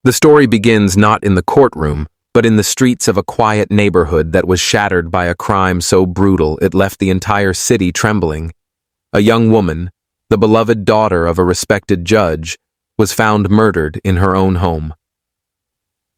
The story begins not in the courtroom, but in the streets of a quiet neighborhood that was shattered by a crime so brutal it left the entire city trembling. A young woman, the beloved daughter of a respected judge, was found murdered in her own home.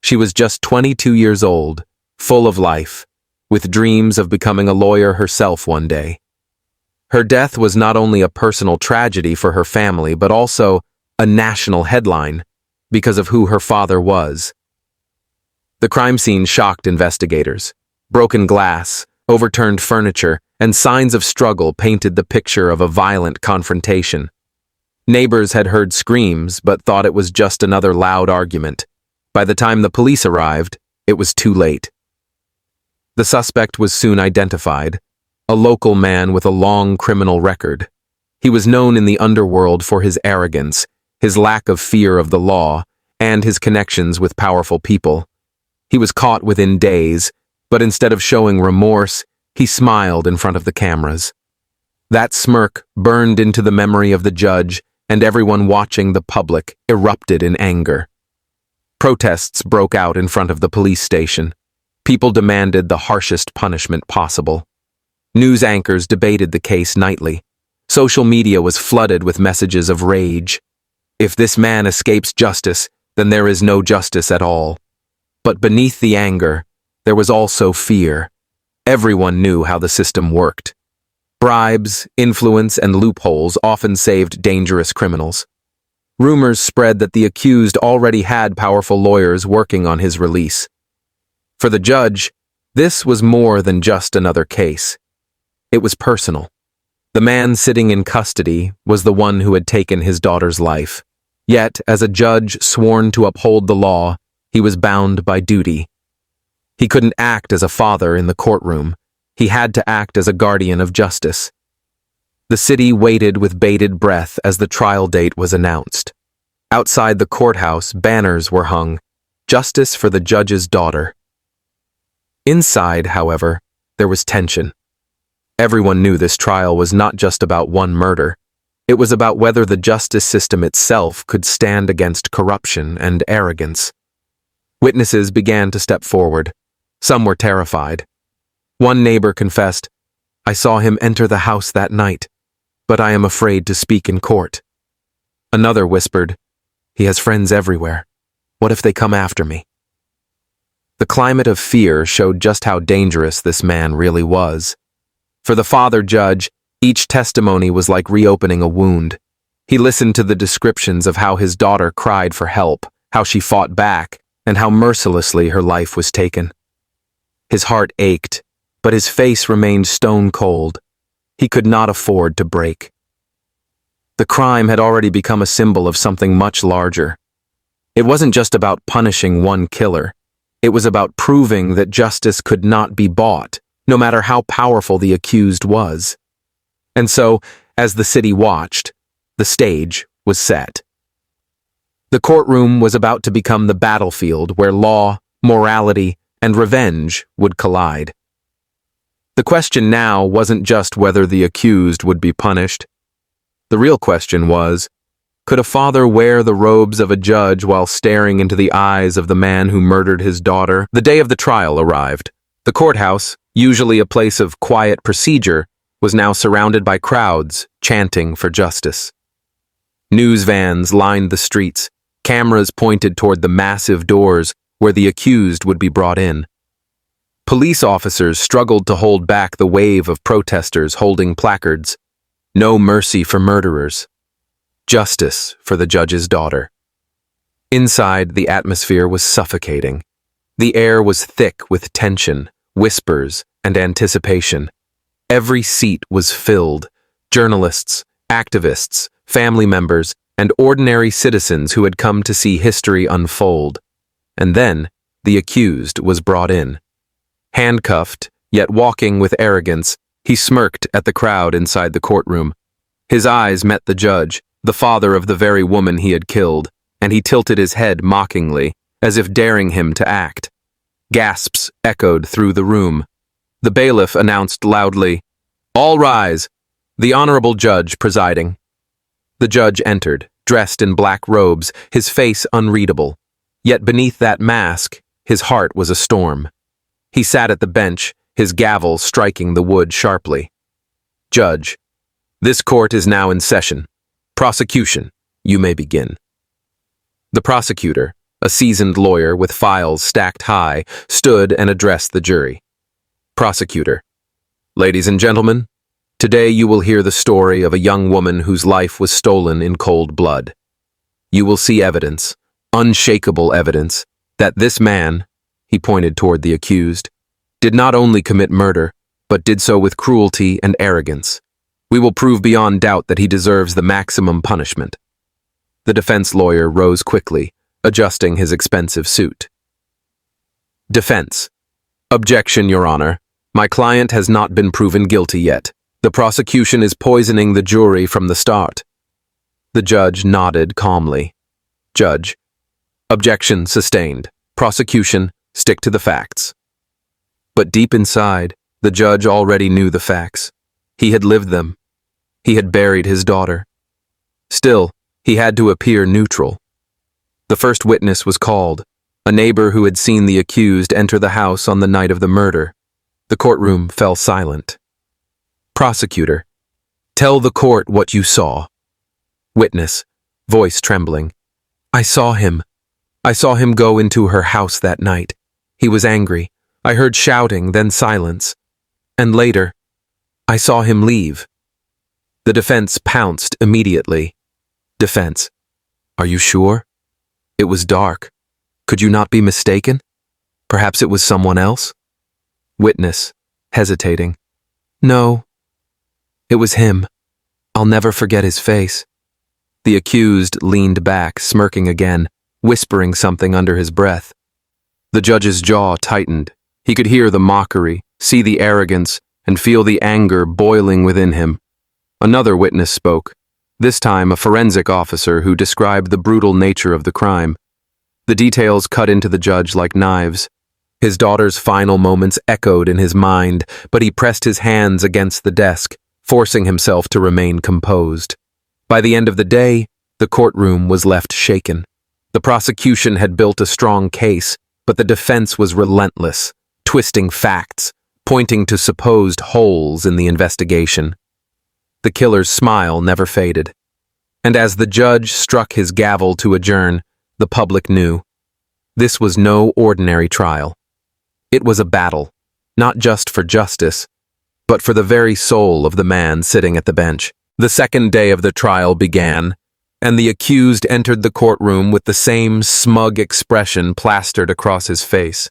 She was just 22 years old, full of life, with dreams of becoming a lawyer herself one day. Her death was not only a personal tragedy for her family, but also a national headline because of who her father was. The crime scene shocked investigators. Broken glass, overturned furniture, and signs of struggle painted the picture of a violent confrontation. Neighbors had heard screams but thought it was just another loud argument. By the time the police arrived, it was too late. The suspect was soon identified, a local man with a long criminal record. He was known in the underworld for his arrogance, his lack of fear of the law, and his connections with powerful people. He was caught within days, but instead of showing remorse, he smiled in front of the cameras. That smirk burned into the memory of the judge, and everyone watching the public erupted in anger. Protests broke out in front of the police station. People demanded the harshest punishment possible. News anchors debated the case nightly. Social media was flooded with messages of rage. If this man escapes justice, then there is no justice at all. But beneath the anger, there was also fear. Everyone knew how the system worked. Bribes, influence, and loopholes often saved dangerous criminals. Rumors spread that the accused already had powerful lawyers working on his release. For the judge, this was more than just another case. It was personal. The man sitting in custody was the one who had taken his daughter's life. Yet, as a judge sworn to uphold the law, he was bound by duty. He couldn't act as a father in the courtroom. He had to act as a guardian of justice. The city waited with bated breath as the trial date was announced. Outside the courthouse, banners were hung. Justice for the judge's daughter. Inside, however, there was tension. Everyone knew this trial was not just about one murder. It was about whether the justice system itself could stand against corruption and arrogance. Witnesses began to step forward. Some were terrified. One neighbor confessed, "I saw him enter the house that night, but I am afraid to speak in court." Another whispered, "He has friends everywhere. What if they come after me?" The climate of fear showed just how dangerous this man really was. For the father judge, each testimony was like reopening a wound. He listened to the descriptions of how his daughter cried for help, how she fought back, and how mercilessly her life was taken. His heart ached, but his face remained stone cold. He could not afford to break. The crime had already become a symbol of something much larger. It wasn't just about punishing one killer. It was about proving that justice could not be bought, no matter how powerful the accused was. And so, as the city watched, the stage was set. The courtroom was about to become the battlefield where law, morality, and revenge would collide. The question now wasn't just whether the accused would be punished. The real question was, could a father wear the robes of a judge while staring into the eyes of the man who murdered his daughter? The day of the trial arrived. The courthouse, usually a place of quiet procedure, was now surrounded by crowds chanting for justice. News vans lined the streets. Cameras pointed toward the massive doors where the accused would be brought in. Police officers struggled to hold back the wave of protesters holding placards. No mercy for murderers. Justice for the judge's daughter. Inside, the atmosphere was suffocating. The air was thick with tension, whispers, and anticipation. Every seat was filled. Journalists, activists, family members, and ordinary citizens who had come to see history unfold. And then, the accused was brought in. Handcuffed, yet walking with arrogance, he smirked at the crowd inside the courtroom. His eyes met the judge, the father of the very woman he had killed, and he tilted his head mockingly, as if daring him to act. Gasps echoed through the room. The bailiff announced loudly, "All rise! The honorable judge presiding." The judge entered, dressed in black robes, his face unreadable. Yet beneath that mask, his heart was a storm. He sat at the bench, his gavel striking the wood sharply. Judge, this court is now in session. Prosecution, you may begin. The prosecutor, a seasoned lawyer with files stacked high, stood and addressed the jury. Prosecutor, ladies and gentlemen, today you will hear the story of a young woman whose life was stolen in cold blood. You will see evidence, unshakable evidence, that this man, he pointed toward the accused, did not only commit murder, but did so with cruelty and arrogance. We will prove beyond doubt that he deserves the maximum punishment. The defense lawyer rose quickly, adjusting his expensive suit. Defense. Objection, Your Honor. My client has not been proven guilty yet. The prosecution is poisoning the jury from the start. The judge nodded calmly. Judge. Objection sustained. Prosecution, stick to the facts. But deep inside, the judge already knew the facts. He had lived them. He had buried his daughter. Still, he had to appear neutral. The first witness was called, a neighbor who had seen the accused enter the house on the night of the murder. The courtroom fell silent. Prosecutor, tell the court what you saw. Witness, voice trembling. I saw him. I saw him go into her house that night. He was angry. I heard shouting, then silence. And later, I saw him leave. The defense pounced immediately. Defense, are you sure? It was dark. Could you not be mistaken? Perhaps it was someone else? Witness, hesitating. No, it was him. I'll never forget his face. The accused leaned back, smirking again, whispering something under his breath. The judge's jaw tightened. He could hear the mockery, see the arrogance, and feel the anger boiling within him. Another witness spoke, this time a forensic officer who described the brutal nature of the crime. The details cut into the judge like knives. His daughter's final moments echoed in his mind, but he pressed his hands against the desk, forcing himself to remain composed. By the end of the day, the courtroom was left shaken. The prosecution had built a strong case, but the defense was relentless, twisting facts, pointing to supposed holes in the investigation. The killer's smile never faded. And as the judge struck his gavel to adjourn, the public knew. This was no ordinary trial. It was a battle, not just for justice, but for the very soul of the man sitting at the bench. The second day of the trial began, and the accused entered the courtroom with the same smug expression plastered across his face.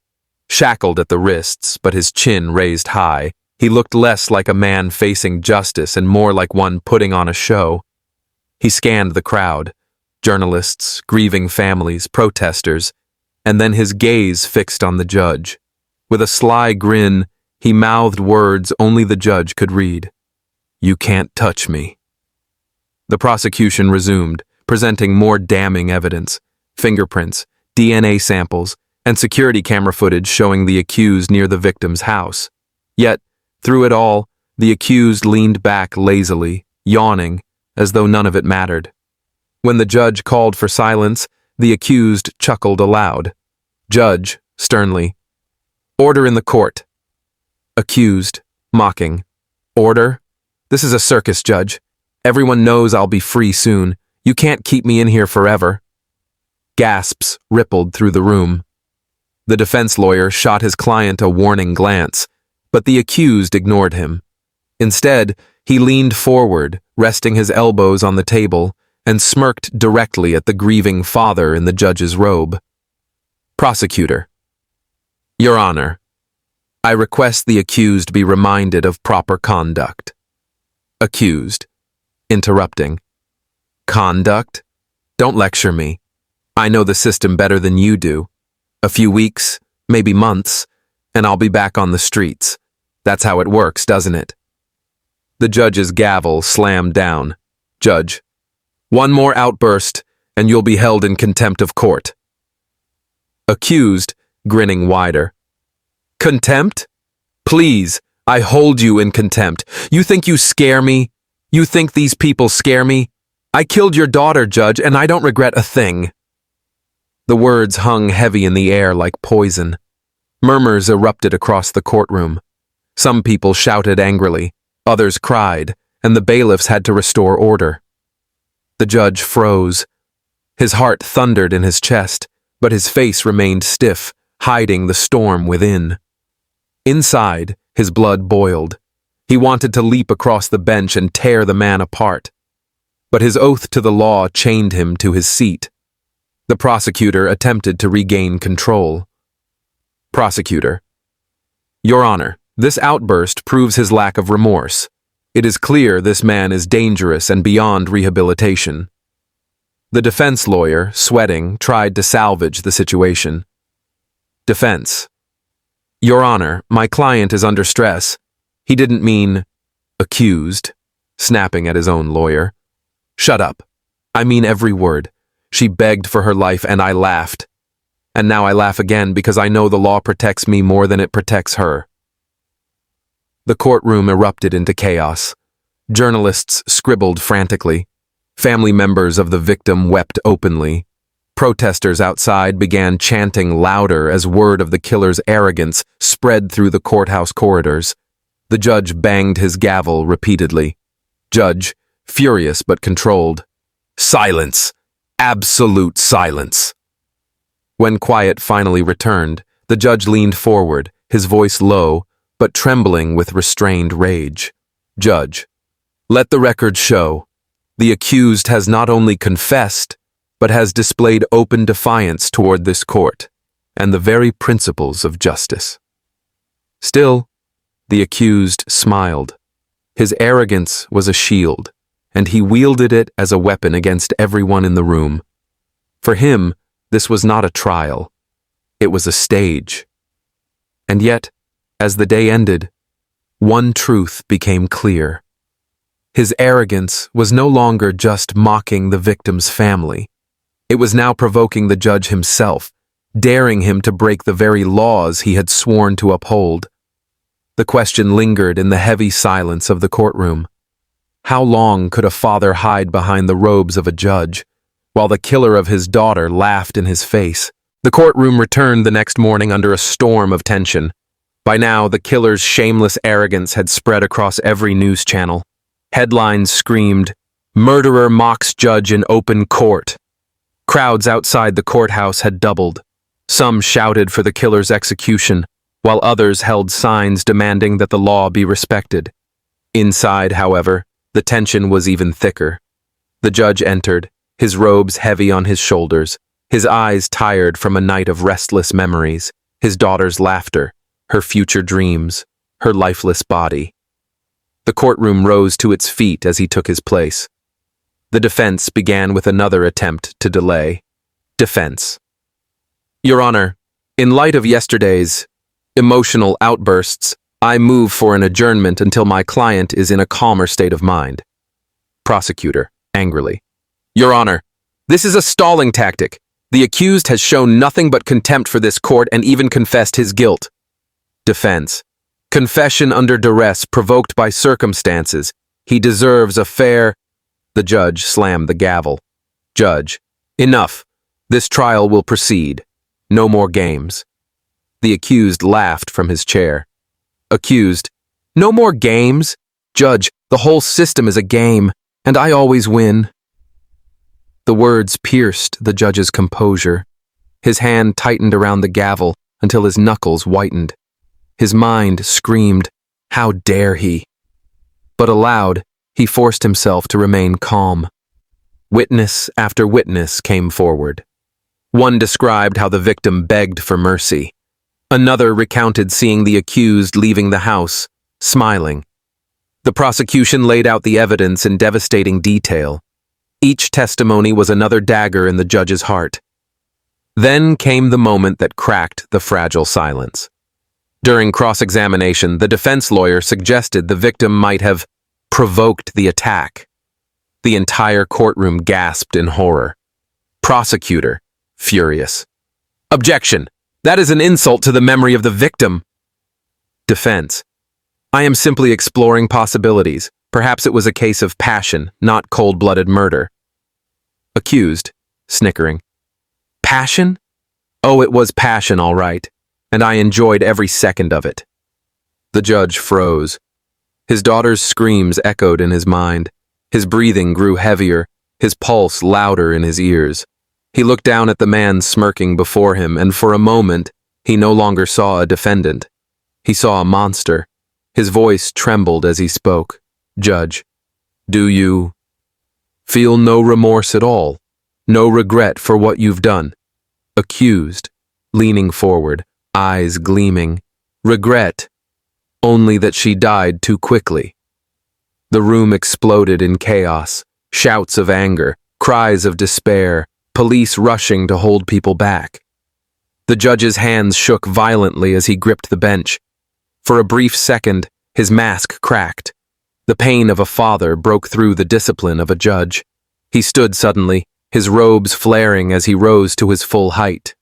Shackled at the wrists, but his chin raised high, he looked less like a man facing justice and more like one putting on a show. He scanned the crowd, journalists, grieving families, protesters, and then his gaze fixed on the judge. With a sly grin, he mouthed words only the judge could read. You can't touch me. The prosecution resumed, presenting more damning evidence, fingerprints, DNA samples, and security camera footage showing the accused near the victim's house. Yet, through it all, the accused leaned back lazily, yawning, as though none of it mattered. When the judge called for silence, the accused chuckled aloud. Judge, sternly. Order in the court. Accused, mocking. Order? This is a circus, Judge. Everyone knows I'll be free soon. You can't keep me in here forever. Gasps rippled through the room. The defense lawyer shot his client a warning glance, but the accused ignored him. Instead, he leaned forward, resting his elbows on the table, and smirked directly at the grieving father in the judge's robe. Prosecutor. Your Honor, I request the accused be reminded of proper conduct. Accused, interrupting. Conduct? Don't lecture me. I know the system better than you do. A few weeks, maybe months, and I'll be back on the streets. That's how it works, doesn't it? The judge's gavel slammed down. Judge, one more outburst, and you'll be held in contempt of court. Accused, grinning wider. Contempt? Please, I hold you in contempt. You think you scare me? You think these people scare me? I killed your daughter, Judge, and I don't regret a thing. The words hung heavy in the air like poison. Murmurs erupted across the courtroom. Some people shouted angrily, others cried, and the bailiffs had to restore order. The judge froze. His heart thundered in his chest, but his face remained stiff, hiding the storm within. Inside, his blood boiled. He wanted to leap across the bench and tear the man apart. But his oath to the law chained him to his seat. The prosecutor attempted to regain control. Prosecutor: Your Honor, this outburst proves his lack of remorse. It is clear this man is dangerous and beyond rehabilitation. The defense lawyer, sweating, tried to salvage the situation. Defense: Your Honor, my client is under stress. He didn't mean... Accused, snapping at his own lawyer. Shut up. I mean every word. She begged for her life and I laughed. And now I laugh again because I know the law protects me more than it protects her. The courtroom erupted into chaos. Journalists scribbled frantically. Family members of the victim wept openly. Protesters outside began chanting louder as word of the killer's arrogance spread through the courthouse corridors. The judge banged his gavel repeatedly. Judge, furious but controlled. Silence! Absolute silence! When quiet finally returned, the judge leaned forward, his voice low, but trembling with restrained rage. Judge, let the record show. The accused has not only confessed, but has displayed open defiance toward this court and the very principles of justice. Still, the accused smiled. His arrogance was a shield, and he wielded it as a weapon against everyone in the room. For him, this was not a trial. It was a stage. And yet, as the day ended, one truth became clear. His arrogance was no longer just mocking the victim's family. It was now provoking the judge himself, daring him to break the very laws he had sworn to uphold. The question lingered in the heavy silence of the courtroom. How long could a father hide behind the robes of a judge, while the killer of his daughter laughed in his face? The courtroom returned the next morning under a storm of tension. By now, the killer's shameless arrogance had spread across every news channel. Headlines screamed, "Murderer mocks judge in open court." Crowds outside the courthouse had doubled. Some shouted for the killer's execution, while others held signs demanding that the law be respected. Inside, however, the tension was even thicker. The judge entered, his robes heavy on his shoulders, his eyes tired from a night of restless memories, his daughter's laughter, her future dreams, her lifeless body. The courtroom rose to its feet as he took his place. The defense began with another attempt to delay. Defense: Your Honor, in light of yesterday's emotional outbursts, I move for an adjournment until my client is in a calmer state of mind. Prosecutor, angrily: Your Honor, this is a stalling tactic. The accused has shown nothing but contempt for this court and even confessed his guilt. Defense: Confession under duress provoked by circumstances. He deserves a fair... The judge slammed the gavel. Judge: Enough. This trial will proceed. No more games. The accused laughed from his chair. Accused: No more games? Judge, the whole system is a game, and I always win. The words pierced the judge's composure. His hand tightened around the gavel until his knuckles whitened. His mind screamed, how dare he? But aloud, he forced himself to remain calm. Witness after witness came forward. One described how the victim begged for mercy. Another recounted seeing the accused leaving the house, smiling. The prosecution laid out the evidence in devastating detail. Each testimony was another dagger in the judge's heart. Then came the moment that cracked the fragile silence. During cross-examination, the defense lawyer suggested the victim might have provoked the attack. The entire courtroom gasped in horror. Prosecutor, furious: Objection! That is an insult to the memory of the victim. Defense: I am simply exploring possibilities. Perhaps it was a case of passion, not cold-blooded murder. Accused, snickering: Passion? Oh, it was passion, all right, and I enjoyed every second of it. The judge froze. His daughter's screams echoed in his mind. His breathing grew heavier, his pulse louder in his ears. He looked down at the man smirking before him, and for a moment, he no longer saw a defendant. He saw a monster. His voice trembled as he spoke. Judge, do you feel no remorse at all? No regret for what you've done? Accused, leaning forward, eyes gleaming. Regret, only that she died too quickly. The room exploded in chaos, shouts of anger, cries of despair, police rushing to hold people back. The judge's hands shook violently as he gripped the bench. For a brief second, his mask cracked. The pain of a father broke through the discipline of a judge. He stood suddenly, his robes flaring as he rose to his full height.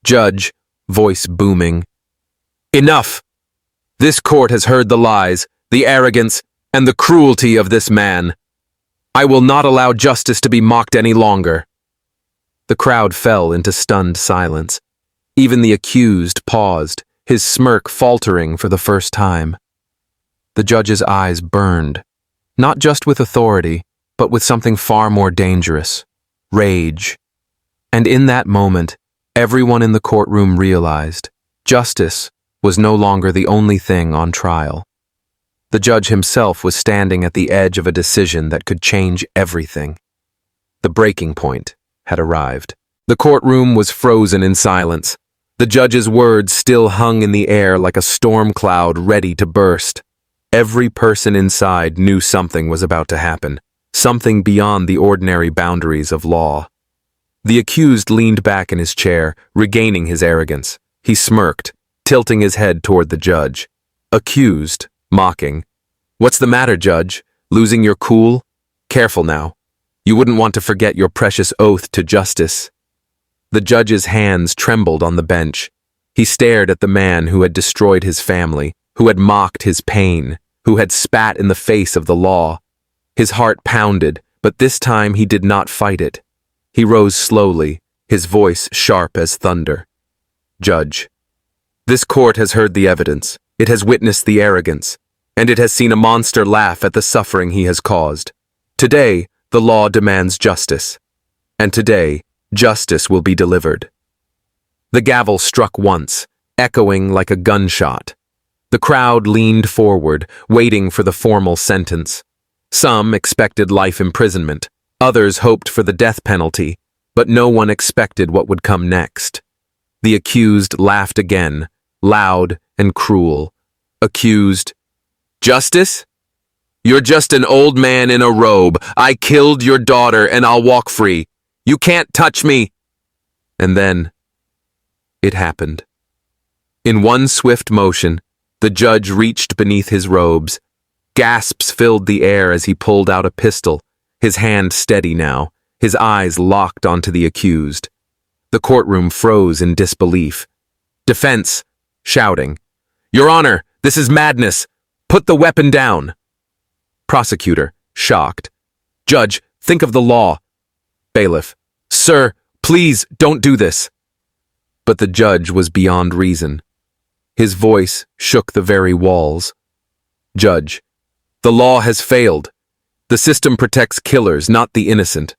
Judge, voice booming. Enough! This court has heard the lies, the arrogance, and the cruelty of this man. I will not allow justice to be mocked any longer. The crowd fell into stunned silence. Even the accused paused, his smirk faltering for the first time. The judge's eyes burned, not just with authority, but with something far more dangerous, rage. And in that moment, everyone in the courtroom realized justice was no longer the only thing on trial. The judge himself was standing at the edge of a decision that could change everything. The breaking point had arrived. The courtroom was frozen in silence. The judge's words still hung in the air like a storm cloud ready to burst. Every person inside knew something was about to happen, something beyond the ordinary boundaries of law. The accused leaned back in his chair, regaining his arrogance. He smirked, tilting his head toward the judge. Accused, mocking. What's the matter, Judge? Losing your cool? Careful now. You wouldn't want to forget your precious oath to justice. The judge's hands trembled on the bench. He stared at the man who had destroyed his family, who had mocked his pain, who had spat in the face of the law. His heart pounded, but this time he did not fight it. He rose slowly, his voice sharp as thunder. Judge, this court has heard the evidence. It has witnessed the arrogance, and it has seen a monster laugh at the suffering he has caused. Today, the law demands justice, and today, justice will be delivered. The gavel struck once, echoing like a gunshot. The crowd leaned forward, waiting for the formal sentence. Some expected life imprisonment, others hoped for the death penalty, but no one expected what would come next. The accused laughed again, loud and cruel. Accused, justice? You're just an old man in a robe. I killed your daughter and I'll walk free. You can't touch me. And then, it happened. In one swift motion, the judge reached beneath his robes. Gasps filled the air as he pulled out a pistol, his hand steady now, his eyes locked onto the accused. The courtroom froze in disbelief. Defense, shouting, Your Honor, this is madness. Put the weapon down. Prosecutor, shocked. Judge, think of the law. Bailiff, Sir, please don't do this. But the judge was beyond reason. His voice shook the very walls. Judge, the law has failed. The system protects killers, not the innocent.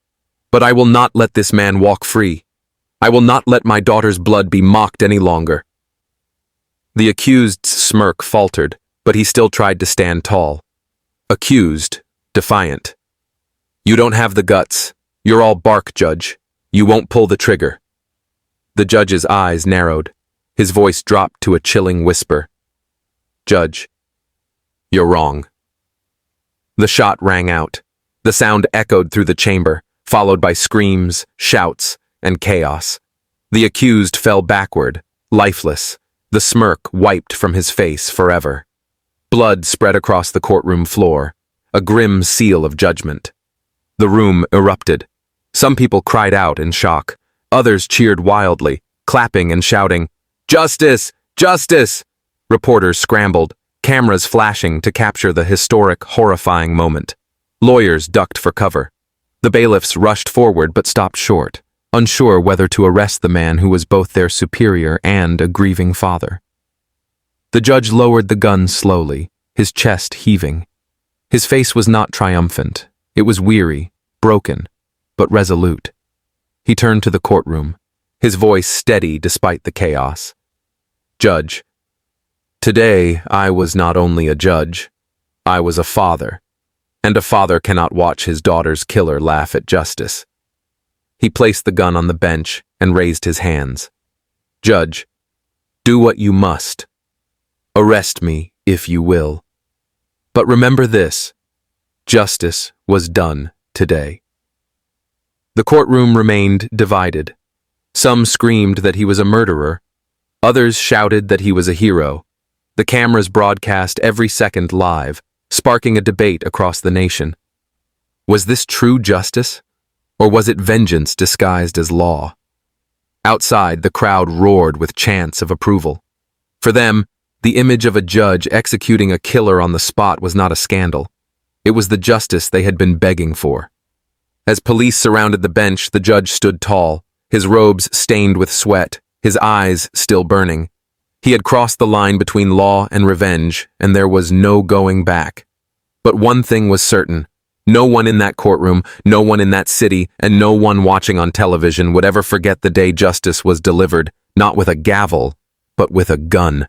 But I will not let this man walk free. I will not let my daughter's blood be mocked any longer. The accused's smirk faltered, but he still tried to stand tall. Accused, defiant. You don't have the guts. You're all bark, Judge. You won't pull the trigger. The judge's eyes narrowed. His voice dropped to a chilling whisper. Judge, you're wrong. The shot rang out. The sound echoed through the chamber, followed by screams, shouts, and chaos. The accused fell backward, lifeless, the smirk wiped from his face forever. Blood spread across the courtroom floor, a grim seal of judgment. The room erupted. Some people cried out in shock. Others cheered wildly, clapping and shouting, Justice! Justice! Reporters scrambled, cameras flashing to capture the historic, horrifying moment. Lawyers ducked for cover. The bailiffs rushed forward but stopped short. unsure whether to arrest the man who was both their superior and a grieving father. The judge lowered the gun slowly, his chest heaving. His face was not triumphant. It was weary, broken, but resolute. He turned to the courtroom, his voice steady despite the chaos. "Judge, today I was not only a judge, I was a father, and a father cannot watch his daughter's killer laugh at justice." He placed the gun on the bench and raised his hands. "Judge, do what you must. Arrest me if you will. But remember this, justice was done today." The courtroom remained divided. Some screamed that he was a murderer. Others shouted that he was a hero. The cameras broadcast every second live, sparking a debate across the nation. Was this true justice? Or was it vengeance disguised as law? Outside, the crowd roared with chants of approval. For them, the image of a judge executing a killer on the spot was not a scandal. It was the justice they had been begging for. As police surrounded the bench, the judge stood tall, his robes stained with sweat, his eyes still burning. He had crossed the line between law and revenge, and there was no going back. But one thing was certain. No one in that courtroom, no one in that city, and no one watching on television would ever forget the day justice was delivered, not with a gavel, but with a gun.